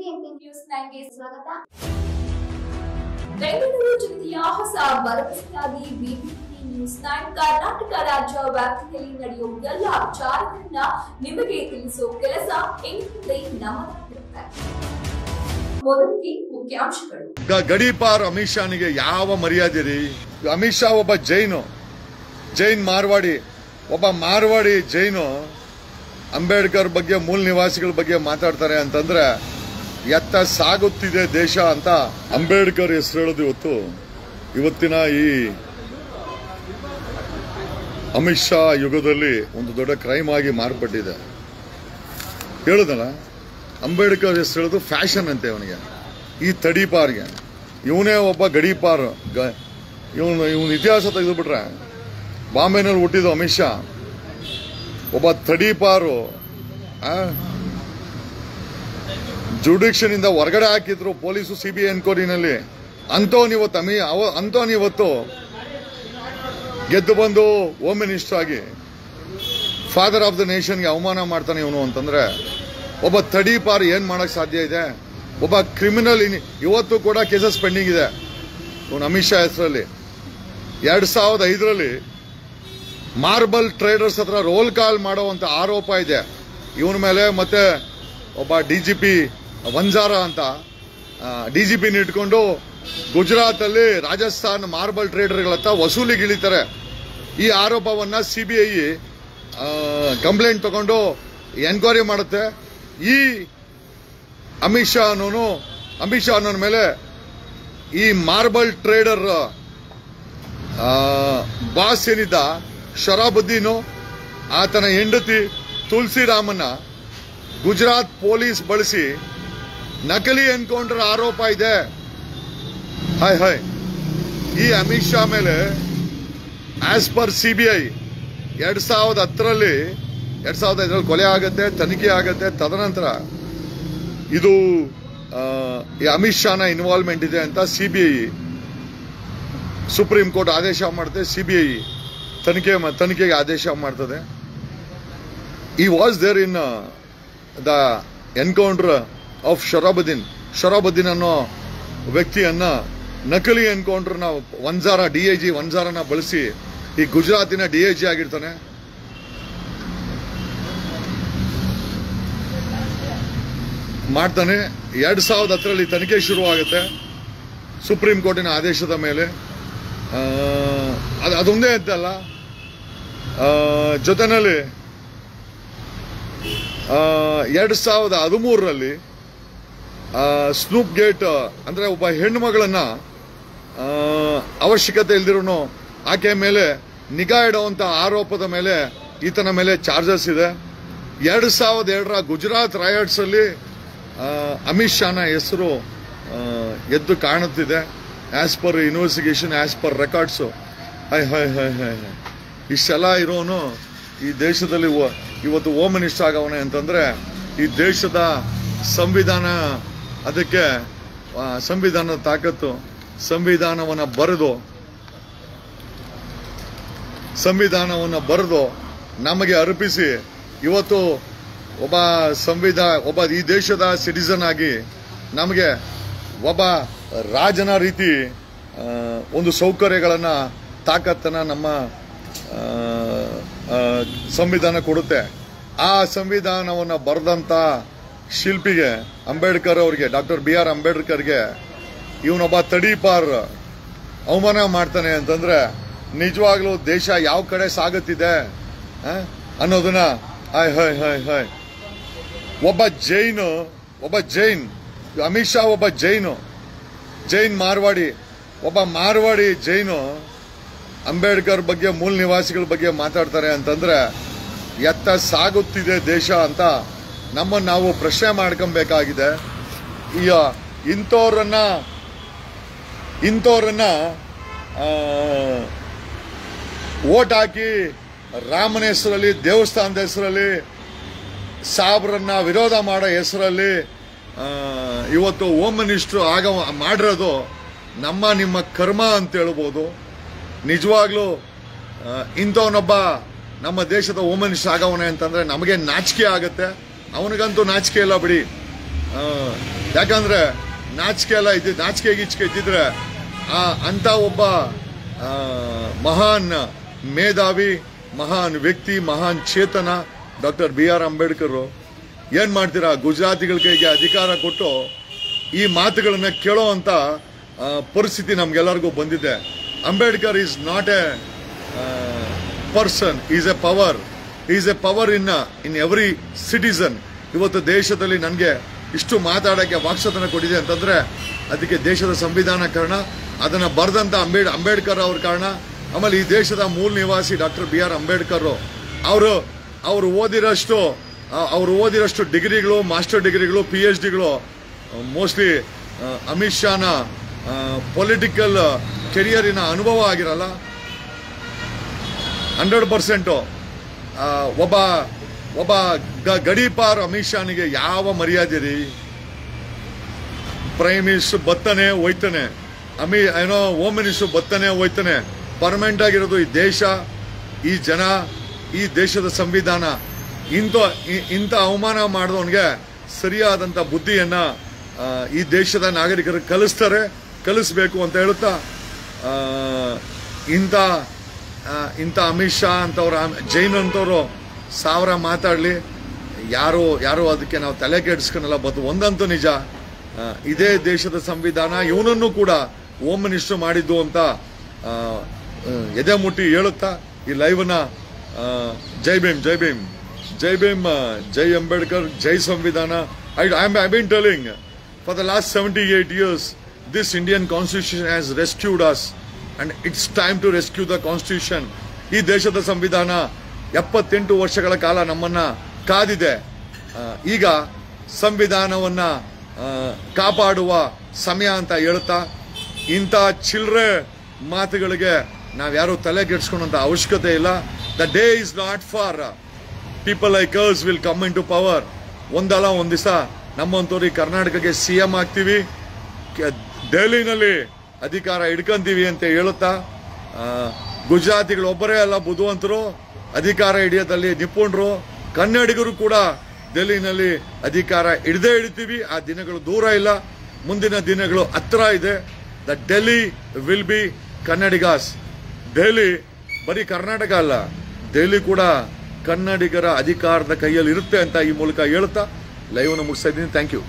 BBMP news 9 ಗೆ ಸ್ವಾಗತ. ಬೆಂಗಳೂರು ಜಿಲ್ಲೆಯ ಹೊಸ ಭರವಸೆಯಾಗಿ ಬಿಬಿಎಂಪಿ ನ್ಯೂಸ್ 9 ಕರ್ನಾಟಕ ರಾಜ್ಯ ವ್ಯಾಪ್ತಿಯಲ್ಲಿ ನಡೆಯುವ ಎಲ್ಲ ವಿಚಾರಗಳನ್ನ ನಿಮಗೆ ತಿಳಿಸುವ ಕೆಲಸ ಇಂದಿನಿಂದ ನಮ್ಮದಾಗಿರುತ್ತೆ. ಮೊದಲಿಗೆ ಮುಖ್ಯಾಂಶಗಳು. ಗಡೀಪಾರ್ ಅಮಿತ್ ಶಾನಿಗೆ ಯಾವ ಮರ್ಯಾದೆ ರೀ? ಅಮಿತ್ ಶಾ ಒಬ್ಬ ಜೈನ್ ಮಾರ್ವಾಡಿ, ಒಬ್ಬ ಮಾರ್ವಾಡಿ ಜೈನು ಅಂಬೇಡ್ಕರ್ ಬಗ್ಗೆ, ಮೂಲ ನಿವಾಸಿಗಳ ಬಗ್ಗೆ ಮಾತಾಡ್ತಾರೆ ಅಂತಂದ್ರೆ ಎತ್ತ ಸಾಗುತ್ತಿದೆ ದೇಶ ಅಂತ ಅಂಬೇಡ್ಕರ್ ಹೆಸರು ಹೇಳೋದು ಇವತ್ತಿನ ಈ ಅಮಿತ್ ಶಾ ಯುಗದಲ್ಲಿ ಒಂದು ದೊಡ್ಡ ಕ್ರೈಮ್ ಆಗಿ ಮಾರ್ಪಟ್ಟಿದೆ. ಹೇಳುದಲ್ಲ, ಅಂಬೇಡ್ಕರ್ ಹೆಸರು ಹೇಳೋದು ಫ್ಯಾಷನ್ ಅಂತೆ ಅವನಿಗೆ, ಈ ತಡೀಪಾರ್ಗೆ. ಇವನೇ ಒಬ್ಬ ಗಡೀಪಾರ್. ಇವನ ಇತಿಹಾಸ ತೆಗೆದುಬಿಟ್ರೆ ಬಾಂಬೆನಲ್ಲಿ ಹುಟ್ಟಿದ ಅಮಿತ್ ಶಾ ಒಬ್ಬ ತಡೀಪಾರು. ಜುಡಿಕ್ಷನ್ ಇಂದ ಹೊರಗಡೆ ಹಾಕಿದ್ರು ಪೊಲೀಸು ಸಿಬಿಐ ಎನ್ಕ್ವೈರಿನಲ್ಲಿ. ಅಂತವನಿವತ್ತು ಗೆದ್ದು ಬಂದು ಹೋಮ್ ಮಿನಿಸ್ಟರ್ ಆಗಿ ಫಾದರ್ ಆಫ್ ದ ನೇಷನ್ಗೆ ಅವಮಾನ ಮಾಡ್ತಾನೆ ಇವನು ಅಂತಂದ್ರೆ ಒಬ್ಬ ತಡೀಪಾರು ಏನ್ ಮಾಡಕ್ ಸಾಧ್ಯ ಇದೆ? ಒಬ್ಬ ಕ್ರಿಮಿನಲ್ ಇವತ್ತು ಕೂಡ ಕೇಸಸ್ ಪೆಂಡಿಂಗ್ ಇದೆ ಇವನು ಅಮಿತ್ ಶಾ ಹೆಸರಲ್ಲಿ. 2005ರಲ್ಲಿ ಮಾರ್ಬಲ್ ಟ್ರೇಡರ್ಸ್ ಹತ್ರ ರೋಲ್ ಕಾಲ್ ಮಾಡುವಂತ ಆರೋಪ ಇದೆ ಇವನ ಮೇಲೆ. ಮತ್ತೆ ಒಬ್ಬ ಡಿಜಿಪಿ ವಂಜಾರ ಅಂತ ಡಿಜಿಪಿನ ಇಟ್ಕೊಂಡು ಗುಜರಾತ್ ಅಲ್ಲಿ ರಾಜಸ್ಥಾನ್ ಮಾರ್ಬಲ್ ಟ್ರೇಡರ್ಗಳ ಹತ್ರ ವಸೂಲಿಗಿಳಿತಾರೆ. ಈ ಆರೋಪವನ್ನ ಸಿಬಿಐ ಕಂಪ್ಲೇಂಟ್ ತಗೊಂಡು ಎನ್ಕ್ವೈರಿ ಮಾಡುತ್ತೆ. ಈ ಅಮಿತ್ ಶಾ ಅನ್ನೋನ ಮೇಲೆ ಈ ಮಾರ್ಬಲ್ ಟ್ರೇಡರ್ ಬಾಸ್ ಏನಿದ್ದ ಶರಾಬುದ್ದೀನು, ಆತನ ಹೆಂಡತಿ ತುಳಸಿರಾಮನ್ನ ಗುಜರಾತ್ ಪೊಲೀಸ್ ಬಳಸಿ ನಕಲಿ ಎನ್ಕೌಂಟರ್ ಆರೋಪ ಇದೆ. ಈ ಅಮಿತ್ ಶಾ ಮೇಲೆ ಆಸ್ ಪರ್ ಸಿಬಿಐ 2010ರಲ್ಲಿ ಕೊಲೆ ಆಗತ್ತೆ, ತನಿಖೆ ಆಗತ್ತೆ. ತದನಂತರ ಇದು ಈ ಅಮಿತ್ ಶಾನ ಇನ್ವಾಲ್ವ್ಮೆಂಟ್ ಇದೆ ಅಂತ ಸಿಬಿಐ ಸುಪ್ರೀಂ ಕೋರ್ಟ್ ಆದೇಶ ಮಾಡುತ್ತೆ. ಸಿಬಿಐ ತನಿಖೆಗೆ ಆದೇಶ ಮಾಡ್ತದೆ. ಈ was there in the encounter of Sohrabuddin ಅನ್ನೋ ವ್ಯಕ್ತಿಯನ್ನ ನಕಲಿ ಎನ್ಕೌಂಟರ್ನ ಡಿಐಜಿ ವಂಜಾರನ ಬಳಸಿ ಈ ಗುಜರಾತಿನ ಡಿಐಜಿ ಆಗಿರ್ತಾನೆ. ಮಾಡ್ತಾನೆ. 2010ರಲ್ಲಿ ತನಿಖೆ ಶುರುವಾಗುತ್ತೆ ಸುಪ್ರೀಂ ಕೋರ್ಟಿನ ಆದೇಶದ ಮೇಲೆ. ಅದೊಂದೇ ಅಂತಲ್ಲ, ಜೊತೆನಲ್ಲಿ 2013ರಲ್ಲಿ ಸ್ನೂಪ್ ಗೇಟ್ ಅಂದ್ರೆ ಒಬ್ಬ ಹೆಣ್ಣು ಮಗಳನ್ನ ಅವಶ್ಯಕತೆ ಇಲ್ದಿರೋನು ಆಕೆ ಮೇಲೆ ನಿಗಾ ಇಡುವಂತ ಆರೋಪದ ಮೇಲೆ ಈತನ ಮೇಲೆ ಚಾರ್ಜಸ್ ಇದೆ. 2002ರ ಗುಜರಾತ್ ರೈಟ್ಸ್ ಅಲ್ಲಿ ಅಮಿತ್ ಶಾನ ಹೆಸರು ಎದ್ದು ಕಾಣುತ್ತಿದೆ. As per investigation, as per records. ಇಷ್ಟೆಲ್ಲ ಇರೋನು ಈ ದೇಶದಲ್ಲಿ ಇವತ್ತು ಹೋಮ್ ಮಿನಿಸ್ಟರ್ ಆಗವನೆ ಅಂತಂದ್ರೆ ಈ ದೇಶದ ಸಂವಿಧಾನ, ಅದಕ್ಕೆ ಸಂವಿಧಾನದ ತಾಕತ್ತು, ಸಂವಿಧಾನವನ್ನ ಬರೆದು ನಮಗೆ ಅರ್ಪಿಸಿ ಇವತ್ತು ಒಬ್ಬ ಈ ದೇಶದ ಸಿಟಿಸನ್ ಆಗಿ ನಮಗೆ ಒಬ್ಬ ರಾಜನ ರೀತಿ ಒಂದು ಸೌಕರ್ಯಗಳನ್ನ, ತಾಕತ್ತನ್ನ ನಮ್ಮ ಸಂವಿಧಾನ ಕೊಡುತ್ತೆ. ಆ ಸಂವಿಧಾನವನ್ನ ಬರೆದಂತ ಶಿಲ್ಪಿಗೆ ಅಂಬೇಡ್ಕರ್ ಅವರಿಗೆ, ಡಾಕ್ಟರ್ BR ಅಂಬೇಡ್ಕರ್ಗೆ ಇವನೊಬ್ಬ ತಡೀಪಾರ್ ಅವಮಾನ ಮಾಡ್ತಾನೆ ಅಂತಂದ್ರೆ ನಿಜವಾಗ್ಲೂ ದೇಶ ಯಾವ ಕಡೆ ಸಾಗುತ್ತಿದೆ ಅನ್ನೋದನ್ನ ಒಬ್ಬ ಜೈನ್ ಅಮಿತ್ ಶಾ ಒಬ್ಬ ಜೈನ್ ಮಾರ್ವಾಡಿ, ಒಬ್ಬ ಮಾರ್ವಾಡಿ ಜೈನು ಅಂಬೇಡ್ಕರ್ ಬಗ್ಗೆ, ಮೂಲ ನಿವಾಸಿಗಳ ಬಗ್ಗೆ ಮಾತಾಡ್ತಾರೆ ಅಂತಂದ್ರೆ ಎತ್ತ ಸಾಗುತ್ತಿದೆ ದೇಶ ಅಂತ ನಾವು ಪ್ರಶ್ನೆ ಮಾಡ್ಕೊಬೇಕಾಗಿದೆ. ಈಗ ಇಂಥವ್ರನ್ನ ವೋಟ್ ಹಾಕಿ ರಾಮನ ಹೆಸರಲ್ಲಿ, ದೇವಸ್ಥಾನದ ಹೆಸರಲ್ಲಿ, ಸಾಬ್ರನ್ನ ವಿರೋಧ ಮಾಡೋ ಹೆಸರಲ್ಲಿ ಇವತ್ತು ಹೋಮ್ ಮಿನಿಸ್ಟರ್ ಮಾಡಿರೋದು ನಿಮ್ಮ ಕರ್ಮ ಅಂತ ಹೇಳ್ಬೋದು. ನಿಜವಾಗ್ಲೂ ಇಂಥವನೊಬ್ಬ ನಮ್ಮ ದೇಶದ ಹೋಮ್ ಮಿನಿಸ್ಟರ್ ಆಗವನೆ ಅಂತಂದ್ರೆ ನಮಗೆ ನಾಚಿಕೆ ಆಗುತ್ತೆ. ಅವನಿಗಂತೂ ನಾಚಿಕೆ ಇಲ್ಲ ಬಿಡಿ. ಯಾಕಂದ್ರೆ ನಾಚಿಕೆ ಎಲ್ಲ ನಾಚಿಕೆ ಗೀಚಿಕೆ ಇದ್ದಿದ್ರೆ ಅಂತ ಒಬ್ಬ ಮಹಾನ್ ಮೇಧಾವಿ, ಮಹಾನ್ ವ್ಯಕ್ತಿ, ಮಹಾನ್ ಚೇತನ ಡಾಕ್ಟರ್ BR ಅಂಬೇಡ್ಕರ್ ಏನ್ ಮಾಡ್ತೀರಾ, ಗುಜರಾತಿಗಳ ಕೈಗೆ ಅಧಿಕಾರ ಕೊಟ್ಟು ಈ ಮಾತುಗಳನ್ನ ಕೇಳೋ ಅಂತ ಪರಿಸ್ಥಿತಿ ನಮ್ಗೆಲ್ಲರಿಗೂ ಬಂದಿದೆ. Ambedkar is not A person, is A power. Is A power in every citizen. ಇವತ್ತು ದೇಶದಲ್ಲಿ ನನಗೆ ಇಷ್ಟು ಮಾತಾಡೋಕ್ಕೆ ವಾಕ್ಸತನ ಕೊಟ್ಟಿದೆ ಅಂತಂದ್ರೆ ಅದಕ್ಕೆ ದೇಶದ ಸಂವಿಧಾನ ಕಾರಣ, ಅದನ್ನ ಬರೆದಂತ ಅಂಬೇಡ್ಕರ್ ಅವ್ರ ಕಾರಣ. ಆಮೇಲೆ ಈ ದೇಶದ ಮೂಲ ನಿವಾಸಿ ಡಾಕ್ಟರ್ BR ಅಂಬೇಡ್ಕರ್ ಅವರು ಓದಿರೋಷ್ಟು ಡಿಗ್ರಿಗಳು, ಮಾಸ್ಟರ್ ಡಿಗ್ರಿಗಳು, PhDಗಳು ಮೋಸ್ಟ್ಲಿ ಅಮಿತ್ ಶಾನ ಪೊಲಿಟಿಕಲ್ ಕೆರಿಯರಿನ ಅನುಭವ ಆಗಿರಲ್ಲ. 100% ಒಬ್ಬ ಗಡೀಪಾರ್ ಅಮಿತ್ ಶಾನಿಗೆ ಯಾವ ಮರ್ಯಾದೆ ರೀ? ಪ್ರೈಮ್ ಮಿನಿಸ್ಟರ್ ಬತ್ತಾನೆ ಹೋಯ್ತಾನೆ, ಹೋಮ್ ಮಿನಿಸ್ಟರ್ ಬತ್ತಾನೆ ಹೋಯ್ತಾನೆ. ಪರ್ಮನೆಂಟ್ ಆಗಿರೋದು ಈ ದೇಶ, ಈ ಜನ, ಈ ದೇಶದ ಸಂವಿಧಾನ. ಇಂಥ ಅವಮಾನ ಮಾಡಿದವನಿಗೆ ಸರಿಯಾದಂತ ಬುದ್ಧಿಯನ್ನ ಈ ದೇಶದ ನಾಗರಿಕರು ಕಲಿಸ್ಬೇಕು ಅಂತ ಹೇಳುತ್ತಾ, ಇಂಥ ಅಮಿತ್ ಶಾ ಅಂತವ್ರು, ಜೈನ್ ಅಂತವ್ರು 1000 ಮಾತಾಡ್ಲಿ, ಯಾರು ಅದಕ್ಕೆ ನಾವು ತಲೆ ಕೆಡಿಸ್ಕೊಳಲ್ಲ. ಬಟ್ ಒಂದಂತೂ ನಿಜ, ಇದೇ ದೇಶದ ಸಂವಿಧಾನ ಇವನನ್ನು ಕೂಡ ಹೋಮ್ ಮಿನಿಸ್ಟರ್ ಮಾಡಿದ್ದು ಅಂತ ಎದೆ ಮುಟ್ಟಿ ಹೇಳುತ್ತಾ ಈ ಲೈವ್ನ ಜೈ ಭೀಮ್, ಜೈ ಭೀಮ್, ಜೈ ಭೀಮ್, ಜೈ ಅಂಬೇಡ್ಕರ್, ಜೈ ಸಂವಿಧಾನ. I been telling for the last 78 years this Indian constitution has rescued us and it's time to rescue the constitution. ಈ ದೇಶದ ಸಂವಿಧಾನ 78 ವರ್ಷಗಳ ಕಾಲ ನಮ್ಮನ್ನ ಕಾದಿದೆ. ಈಗ ಸಂವಿಧಾನವನ್ನ ಕಾಪಾಡುವ ಸಮಯ ಅಂತ ಹೇಳುತ್ತಾ ಇಂಥ ಚಿಲ್ಲರೆ ಮಾತುಗಳಿಗೆ ನಾವ್ಯಾರು ತಲೆ ಕೆಡಿಸ್ಕೊಳ್ಳುವಂತ ಅವಶ್ಯಕತೆ ಇಲ್ಲ. The day is not for people like us will come into power. ಒಂದಲ್ಲ ಒಂದ್ ದಿವಸ ನಮ್ಮಂತವ್ರು ಈ ಕರ್ನಾಟಕಕ್ಕೆ CM ಆಗ್ತೀವಿ, ದೆಹಲಿನಲ್ಲಿ ಅಧಿಕಾರ ಹಿಡ್ಕೊಂತೀವಿ ಅಂತ ಹೇಳುತ್ತಾ, ಗುಜರಾತಿಗಳು ಒಬ್ಬರೇ ಅಲ್ಲ ಬುದ್ಧಿವಂತರು, ಅಧಿಕಾರ ಹಿಡಿಯೋದಲ್ಲಿ ನಿಪುಣರು. ಕನ್ನಡಿಗರು ಕೂಡ ದೆಹಲಿನಲ್ಲಿ ಅಧಿಕಾರ ಹಿಡಿತೀವಿ. ಆ ದಿನಗಳು ದೂರ ಇಲ್ಲ, ಮುಂದಿನ ದಿನಗಳು ಹತ್ರ ಇದೆ. The Delhi will be Kannadigas. Delhi ಬರೀ ಕರ್ನಾಟಕ ಅಲ್ಲ, ದೆಹಲಿ ಕೂಡ ಕನ್ನಡಿಗರ ಅಧಿಕಾರದ ಕೈಯಲ್ಲಿ ಇರುತ್ತೆ ಅಂತ ಈ ಮೂಲಕ ಹೇಳುತ್ತಾ ಲೈವ್ನ ಮುಗಿಸ್ತಾ ಇದ್ದೀನಿ. Thank you.